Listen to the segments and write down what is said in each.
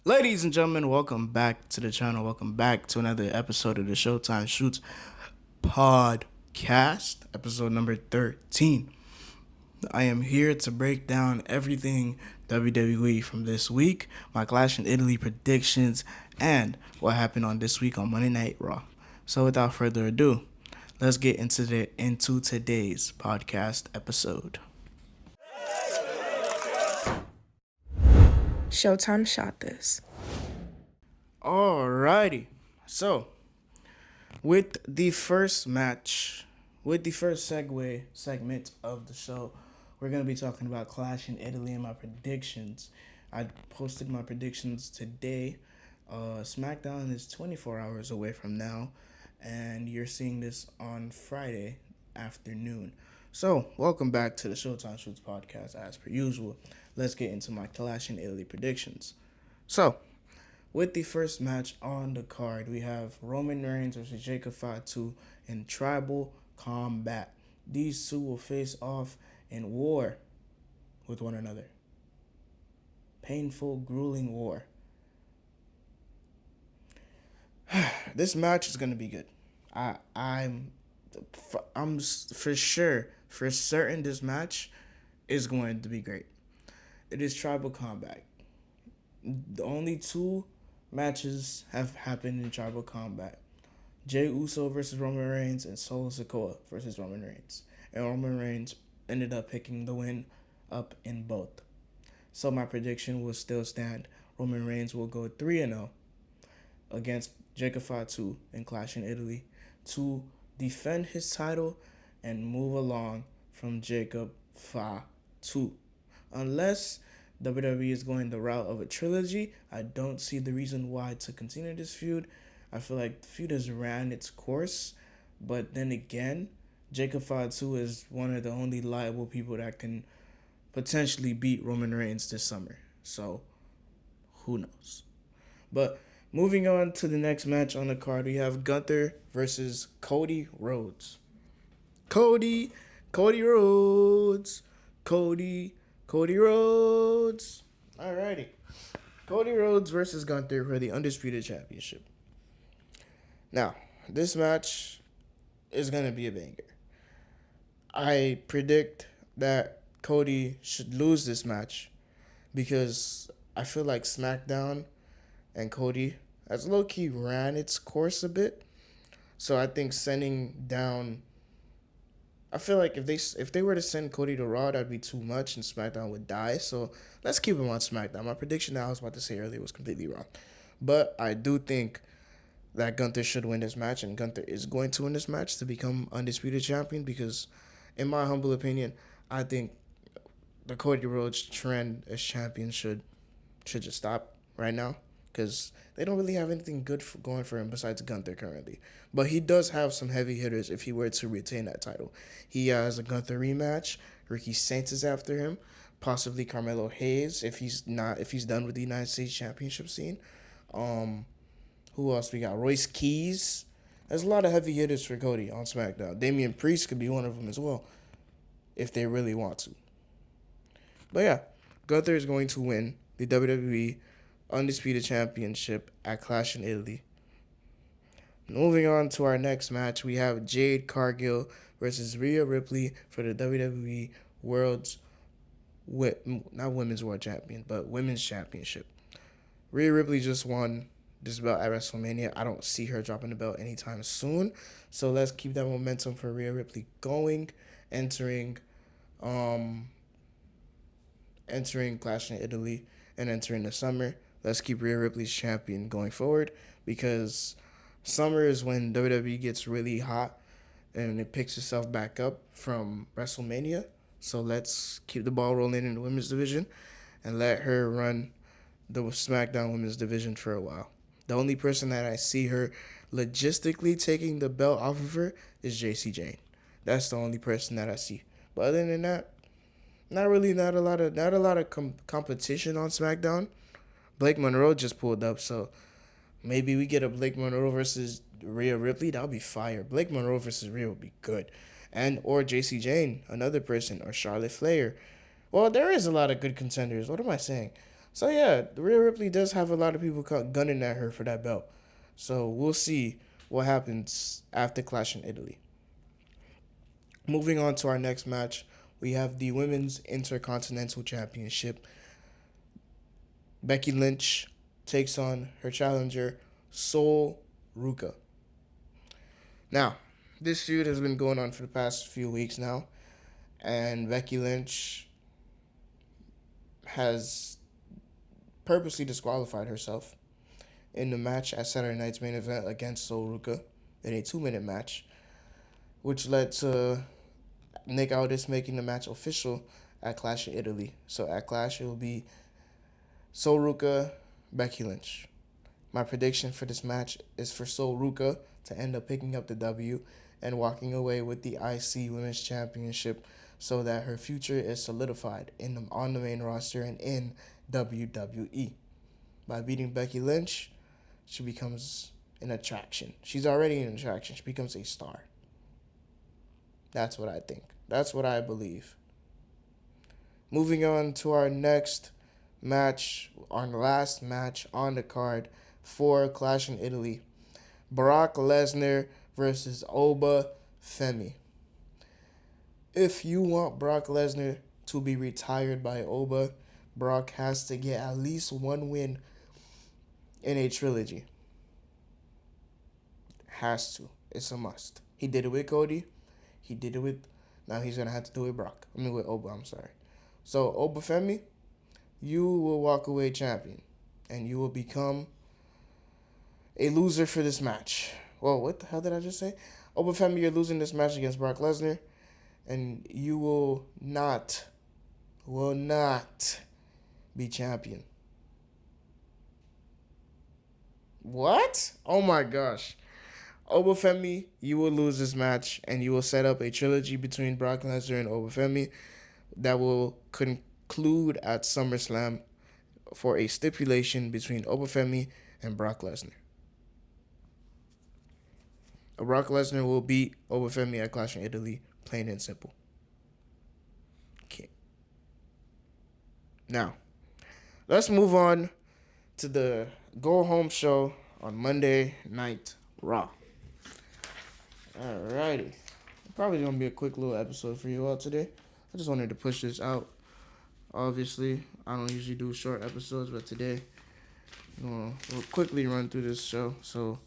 Ladies and gentlemen, welcome back to the channel. Welcome back to another episode of the Showtime Shoots podcast, episode number 13. I am here to break down everything WWE from this week, my Clash in Italy predictions, and what happened on this week on Monday Night Raw. So without further ado, let's get into today's podcast episode. Showtime shot this. Alrighty. So, with the first match, with the first segment of the show, we're going to be talking about Clash in Italy and my predictions. I posted my predictions today. SmackDown is 24 hours away from now, and you're seeing this on Friday afternoon. So, welcome back to the Showtime Shoots podcast as per usual. Let's get into my Clash in Italy predictions. So, with the first match on the card, we have Roman Reigns versus Jacob Fatu in Tribal Combat. These two will face off in war with one another. Painful, grueling war. This match is gonna be good. I'm for sure, for certain, this match is going to be great. It is Tribal Combat. The only two matches have happened in Tribal Combat. Jey Uso versus Roman Reigns and Solo Sikoa versus Roman Reigns. And Roman Reigns ended up picking the win up in both. So my prediction will still stand. Roman Reigns will go 3-0 against Jacob Fatu in Clash in Italy to defend his title and move along from Jacob Fatu. Unless WWE is going the route of a trilogy, I don't see the reason why to continue this feud. I feel like the feud has ran its course, but then again, Jacob Fatu is one of the only liable people that can potentially beat Roman Reigns this summer. So, who knows? But moving on to the next match on the card, we have Gunther versus Cody Rhodes. Cody Rhodes. Cody Rhodes. Alrighty. Cody Rhodes versus Gunther for the Undisputed Championship. Now, this match is going to be a banger. I predict that Cody should lose this match because I feel like SmackDown and Cody has low-key ran its course a bit. So I think sending down, I feel like if they were to send Cody to Raw, that'd be too much and SmackDown would die. So let's keep him on SmackDown. My prediction that I was about to say earlier was completely wrong. But I do think that Gunther should win this match, and Gunther is going to win this match to become Undisputed Champion because, in my humble opinion, I think the Cody Rhodes trend as champion should just stop right now because they don't really have anything good going for him besides Gunther currently. But he does have some heavy hitters if he were to retain that title. He has a Gunther rematch. Ricky Saints is after him. Possibly Carmelo Hayes if he's done with the United States Championship scene. Who else we got? Royce Keys. There's a lot of heavy hitters for Cody on SmackDown. Damian Priest could be one of them as well if they really want to. But yeah, Gunther is going to win the WWE Undisputed Championship at Clash in Italy. Moving on to our next match, we have Jade Cargill versus Rhea Ripley for the WWE not Women's World Champion, but Women's Championship. Rhea Ripley just won this belt at WrestleMania. I don't see her dropping the belt anytime soon. So let's keep that momentum for Rhea Ripley going, entering Clash in Italy and entering the summer. Let's keep Rhea Ripley's champion going forward because summer is when WWE gets really hot and it picks itself back up from WrestleMania. So let's keep the ball rolling in the women's division and let her run the SmackDown women's division for a while. The only person that I see her logistically taking the belt off of her is JC Jane. That's the only person that I see. But other than that, not a lot of competition on SmackDown. Blake Monroe just pulled up, so maybe we get a Blake Monroe versus Rhea Ripley. That would be fire. Blake Monroe versus Rhea would be good. And or JC Jane, another person, or Charlotte Flair. Well, there is a lot of good contenders. What am I saying? So yeah, Rhea Ripley does have a lot of people gunning at her for that belt. So we'll see what happens after Clash in Italy. Moving on to our next match, we have the Women's Intercontinental Championship. Becky Lynch takes on her challenger, Sol Ruka. Now, this feud has been going on for the past few weeks now, and Becky Lynch has purposely disqualified herself in the match at Saturday night's main event against Sol Ruka in a 2-minute match, which led to Nick Aldis making the match official at Clash in Italy. So at Clash, it will be Sol Ruka, Becky Lynch. My prediction for this match is for Sol Ruka to end up picking up the W and walking away with the IC Women's Championship so that her future is solidified on the main roster and in WWE. By beating Becky Lynch, she becomes an attraction. She's already an attraction. She becomes a star. That's what I think. That's what I believe. Moving on to our next match, our last match on the card for Clash in Italy. Brock Lesnar versus Oba Femi. If you want Brock Lesnar to be retired by Oba, Brock has to get at least one win in a trilogy. Has to. It's a must. He did it with Cody. He did it with... Now he's going to have to do it with Oba, I'm sorry. So, Oba Femi, you will walk away champion. And you will become a loser for this match. Whoa, what the hell did I just say? Oba Femi, you're losing this match against Brock Lesnar. And you will not be champion. What? Oh my gosh. Oba Femi, you will lose this match, and you will set up a trilogy between Brock Lesnar and Oba Femi that will conclude at SummerSlam for a stipulation between Oba Femi and Brock Lesnar. Brock Lesnar will beat Oba Femi at Clash in Italy, plain and simple. Okay. Now, let's move on to the go-home show on Monday Night Raw. Alrighty. Probably going to be a quick little episode for you all today. I just wanted to push this out. Obviously, I don't usually do short episodes, but today, we'll quickly run through this show, so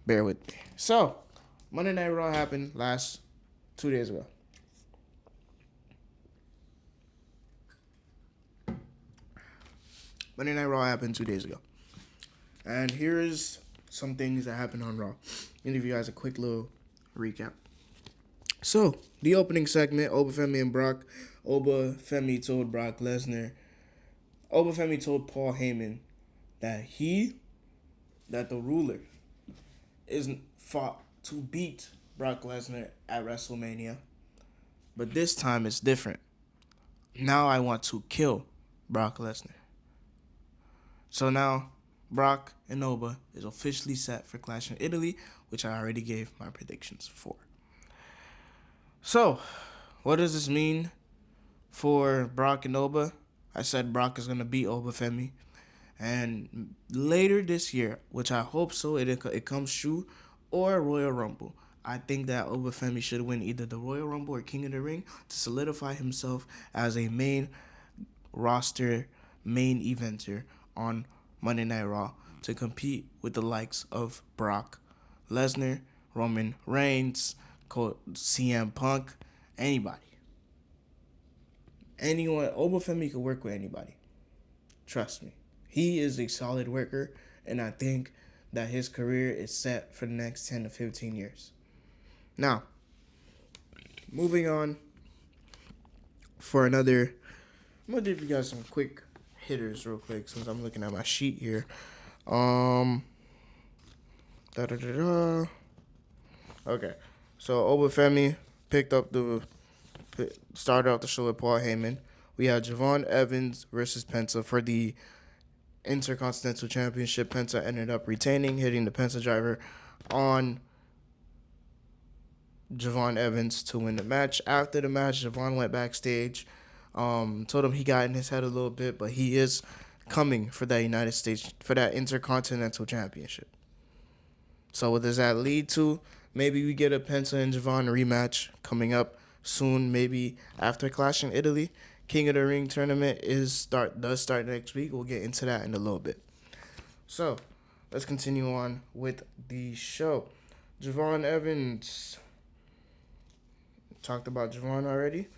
bear with me. So, Monday Night Raw happened 2 days ago. Monday Night Raw happened 2 days ago. And here is some things that happened on Raw. I'll give you guys a quick little recap. So, the opening segment, Oba Femi and Brock. Oba Femi told Brock Lesnar. Oba Femi told Paul Heyman that the ruler isn't fought to beat Brock Lesnar at WrestleMania. But this time it's different. Now I want to kill Brock Lesnar. So now Brock and Oba is officially set for Clash in Italy, which I already gave my predictions for. So, what does this mean for Brock and Oba? I said Brock is going to beat Oba Femi. And later this year, which I hope so, it comes true, or Royal Rumble. I think that Oba Femi should win either the Royal Rumble or King of the Ring to solidify himself as a main roster, main eventer on Monday Night Raw to compete with the likes of Brock Lesnar, Roman Reigns, CM Punk, anybody. Anyone. Oba Femi could work with anybody. Trust me. He is a solid worker, and I think that his career is set for the next 10 to 15 years. Now, moving on for another... I'm going to give you guys some quick hitters real quick since I'm looking at my sheet here. Okay, so Oba Femi started out the show with Paul Heyman. We had Javon Evans versus Penta for the Intercontinental Championship. Penta ended up retaining, hitting the Penta driver on Javon Evans to win the match. After the match, Javon went backstage, told him he got in his head a little bit, but he is coming for that United States, for that Intercontinental Championship. So what does that lead to? Maybe we get a Penta and Javon rematch coming up soon, maybe after Clash in Italy. King of the Ring tournament does start next week. We'll get into that in a little bit. So let's continue on with the show. Javon Evans. Talked about Javon already.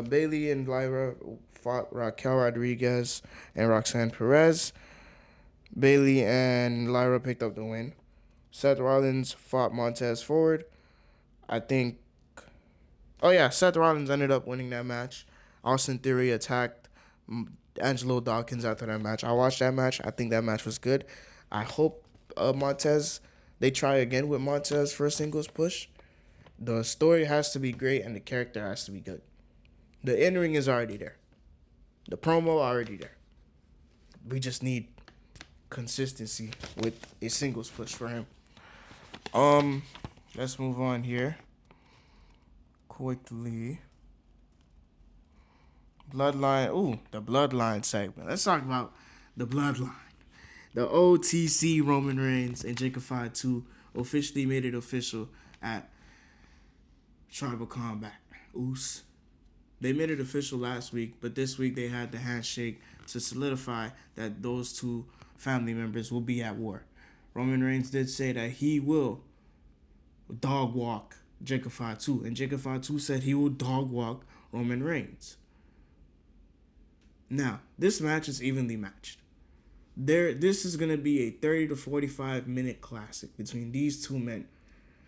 Bailey and Lyra fought Raquel Rodriguez and Roxanne Perez. Bailey and Lyra picked up the win. Seth Rollins fought Montez Ford. Seth Rollins ended up winning that match. Austin Theory attacked Angelo Dawkins after that match. I watched that match. I think that match was good. I hope they try again with Montez for a singles push. The story has to be great and the character has to be good. The in-ring is already there. The promo already there. We just need consistency with a singles push for him. Let's move on here quickly. Bloodline. The Bloodline segment. Let's talk about the Bloodline. The OTC Roman Reigns and Jacob Fatu officially made it official at Tribal Combat. They made it official last week, but this week they had the handshake to solidify that those two family members will be at war. Roman Reigns did say that he will dog walk Jacob Fatu, and Jacob Fatu said he will dog walk Roman Reigns. Now, this match is evenly matched. This is going to be a 30 to 45 minute classic between these two men.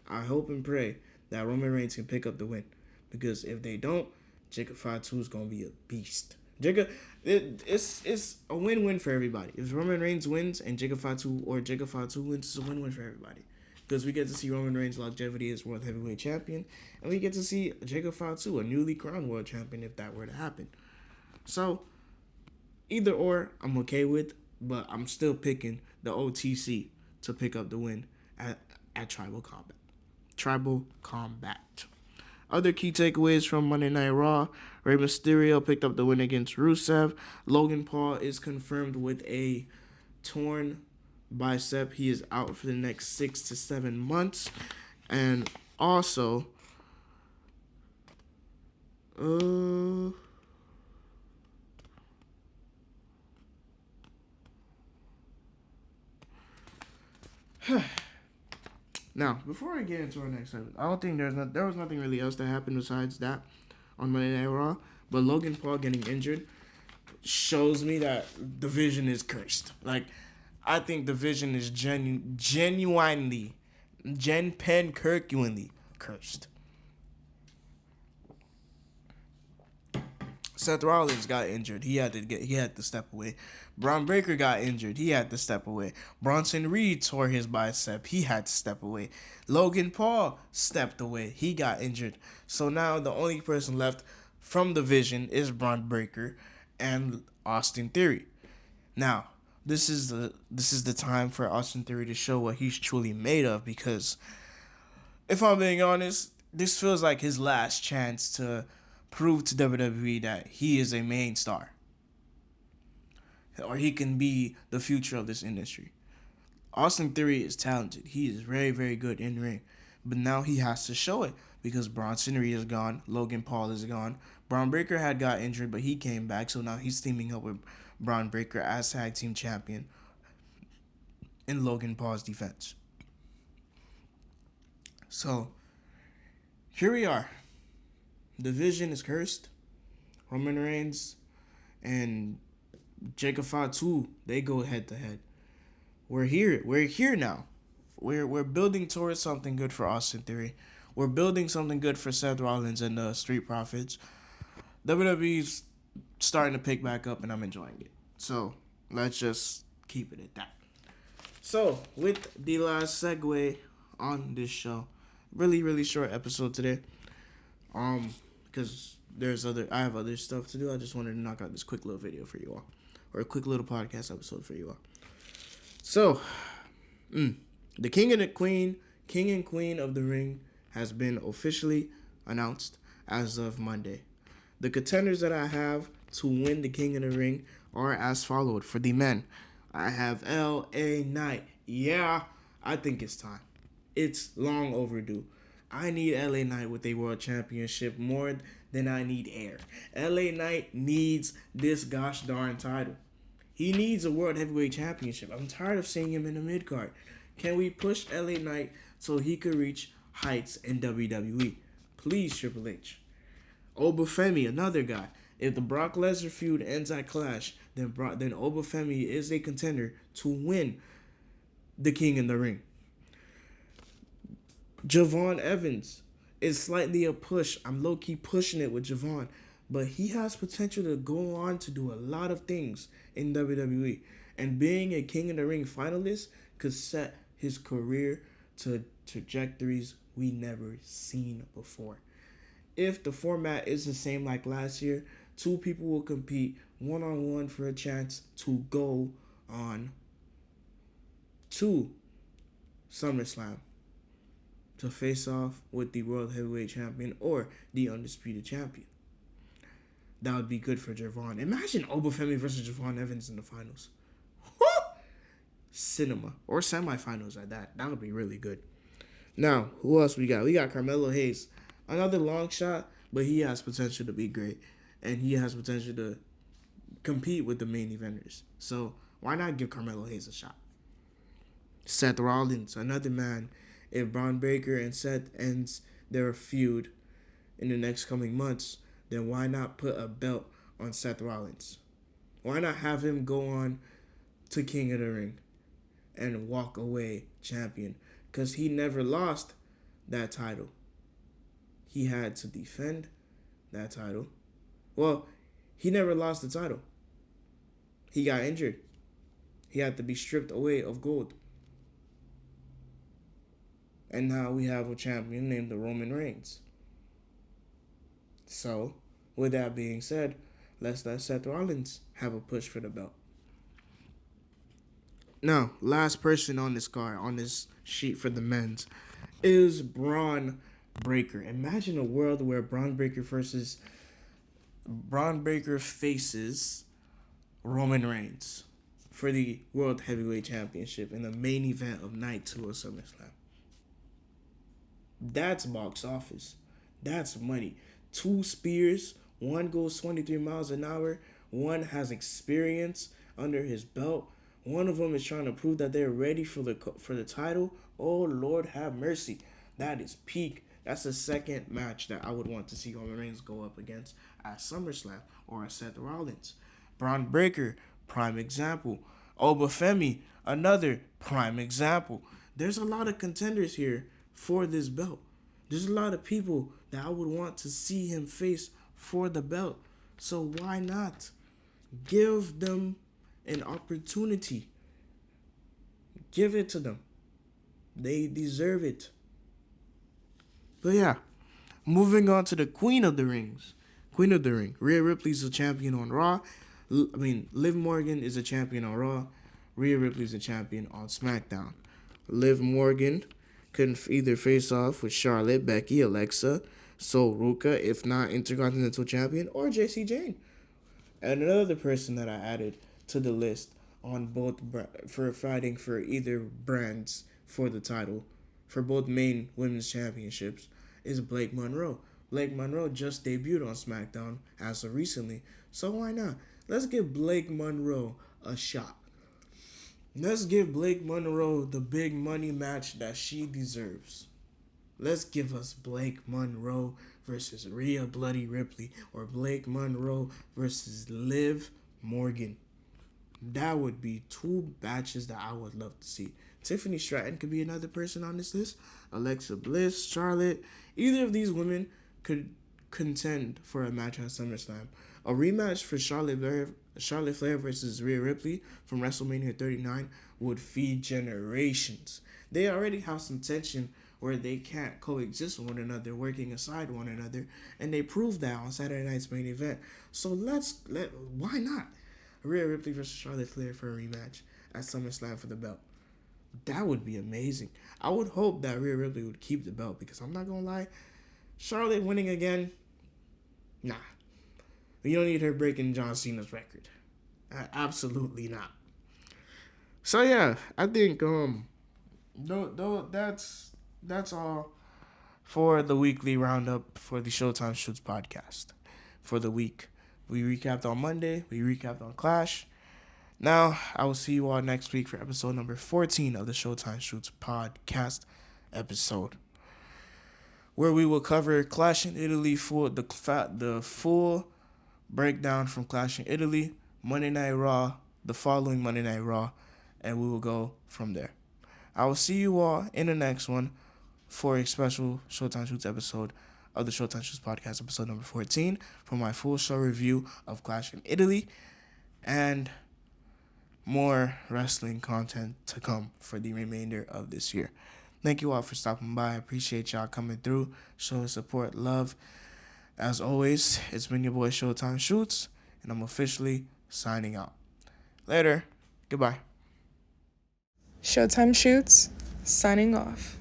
I hope and pray that Roman Reigns can pick up the win, because if they don't, Jacob Fatu is going to be a beast. It's a win-win for everybody. If Roman Reigns wins and Jacob Fatu wins, it's a win-win for everybody. Because we get to see Roman Reigns' longevity as World Heavyweight Champion, and we get to see Jacob Fatu, a newly crowned World Champion, if that were to happen. So, either or, I'm okay with, but I'm still picking the OTC to pick up the win at Tribal Combat. Tribal Combat. Other key takeaways from Monday Night Raw: Rey Mysterio picked up the win against Rusev. Logan Paul is confirmed with a torn bicep. He is out for the next 6 to 7 months. And also, now, before I get into our next segment, I don't think there was nothing really else that happened besides that on Monday Night Raw. But Logan Paul getting injured shows me that the Vision is cursed. Like, I think the Vision is genuinely, Kirkuinly cursed. Seth Rollins got injured. He had to step away. Braun Breaker got injured. He had to step away. Bronson Reed tore his bicep. He had to step away. Logan Paul stepped away. He got injured. So now the only person left from the Vision is Braun Breaker and Austin Theory. Now, this is the time for Austin Theory to show what he's truly made of, because if I'm being honest, this feels like his last chance to prove to WWE that he is a main star, or he can be the future of this industry. Austin Theory is talented. He is very, very good in ring, but now he has to show it, because Bronson Reed is gone. Logan Paul is gone. Braun Breaker had got injured, but he came back, so now he's teaming up with Braun Breaker as tag team champion in Logan Paul's defense. So here we are. The Vision is cursed. Roman Reigns and Jacob Fatu, they go head to head. We're here now. We're building towards something good for Austin Theory. We're building something good for Seth Rollins and the Street Profits. WWE's starting to pick back up, and I'm enjoying it. So let's just keep it at that. So with the last segue on this show, really, really short episode today. Because I have other stuff to do. I just wanted to knock out this quick little video for you all, or a quick little podcast episode for you all. So, the King and Queen of the Ring has been officially announced as of Monday. The contenders that I have to win the King of the Ring are as followed. For the men, I have LA Knight. Yeah, I think it's time. It's long overdue. I need LA Knight with a world championship more than I need air. LA Knight needs this gosh darn title. He needs a world heavyweight championship. I'm tired of seeing him in the mid card. Can we push LA Knight so he could reach heights in WWE? Please, Triple H. Obafemi, another guy. If the Brock Lesnar feud ends at Clash, then Obafemi is a contender to win the King in the Ring. Javon Evans is slightly a push. I'm low-key pushing it with Javon. But he has potential to go on to do a lot of things in WWE. And being a King in the Ring finalist could set his career to trajectories we never seen before. If the format is the same like last year, two people will compete one-on-one for a chance to go on to SummerSlam to face off with the World Heavyweight Champion or the Undisputed Champion. That would be good for Javon. Imagine Obafemi versus Javon Evans in the finals. Cinema. Or semifinals at that. That would be really good. Now, who else we got? We got Carmelo Hayes. Another long shot, but he has potential to be great. And he has potential to compete with the main eventers. So, why not give Carmelo Hayes a shot? Seth Rollins, another man. If Braun Breaker and Seth ends their feud in the next coming months, then why not put a belt on Seth Rollins? Why not have him go on to King of the Ring and walk away champion? Because he never lost that title. He had to defend that title. Well, he never lost the title. He got injured. He had to be stripped away of gold. And now we have a champion named the Roman Reigns. So, with that being said, let's let Seth Rollins have a push for the belt. Now, last person on this card, on this sheet for the men's, is Braun Breaker. Imagine a world where Braun Breaker faces Roman Reigns for the World Heavyweight Championship in the main event of Night 2 of SummerSlam. That's box office. That's money. 2 spears. One goes 23 miles an hour. One has experience under his belt. One of them is trying to prove that they're ready for the title. Oh, Lord have mercy. That is peak. That's the second match that I would want to see Roman Reigns go up against at SummerSlam or at Seth Rollins. Braun Breaker, prime example. Obafemi, another prime example. There's a lot of contenders here for this belt. There's a lot of people that I would want to see him face for the belt. So why not give them an opportunity? Give it to them. They deserve it. But yeah, moving on to the Queen of the Rings. Queen of the Ring. Rhea Ripley's a champion on Raw. Liv Morgan is a champion on Raw. Rhea Ripley's a champion on SmackDown. Liv Morgan can either face off with Charlotte, Becky, Alexa, Sol Ruka, if not Intercontinental Champion, or JC Jane. And another person that I added to the list on both for fighting for either brands for the title, for both main women's championships, is Blake Monroe. Blake Monroe just debuted on SmackDown as of recently, so why not? Let's give Blake Monroe a shot. Let's give Blake Monroe the big money match that she deserves. Let's give us Blake Monroe versus Rhea Bloody Ripley, or Blake Monroe versus Liv Morgan. That would be 2 matches that I would love to see. Tiffany Stratton could be another person on this list. Alexa Bliss, Charlotte. Either of these women could contend for a match at SummerSlam. A rematch for Charlotte Flair versus Rhea Ripley from WrestleMania 39 would feed generations. They already have some tension where they can't coexist with one another, working aside one another, and they proved that on Saturday night's main event. So why not? Rhea Ripley versus Charlotte Flair for a rematch at SummerSlam for the belt. That would be amazing. I would hope that Rhea Ripley would keep the belt, because I'm not gonna lie, Charlotte winning again, nah. You don't need her breaking John Cena's record. Absolutely not. So yeah, I think no, that's all for the weekly roundup for the Showtime Shoots podcast for the week. We recapped on Monday. We recapped on Clash. Now I will see you all next week for episode number 14 of the Showtime Shoots podcast episode, where we will cover Clash in Italy for the full breakdown from Clash in Italy, Monday Night Raw, the following Monday Night Raw, and we will go from there. I will see you all in the next one for a special Showtime Shoots episode of the Showtime Shoots podcast, episode number 14, for my full show review of Clash in Italy and more wrestling content to come for the remainder of this year. Thank you all for stopping by. I appreciate y'all coming through, showing support, love. As always, it's been your boy Showtime Shoots, and I'm officially signing out. Later. Goodbye. Showtime Shoots, signing off.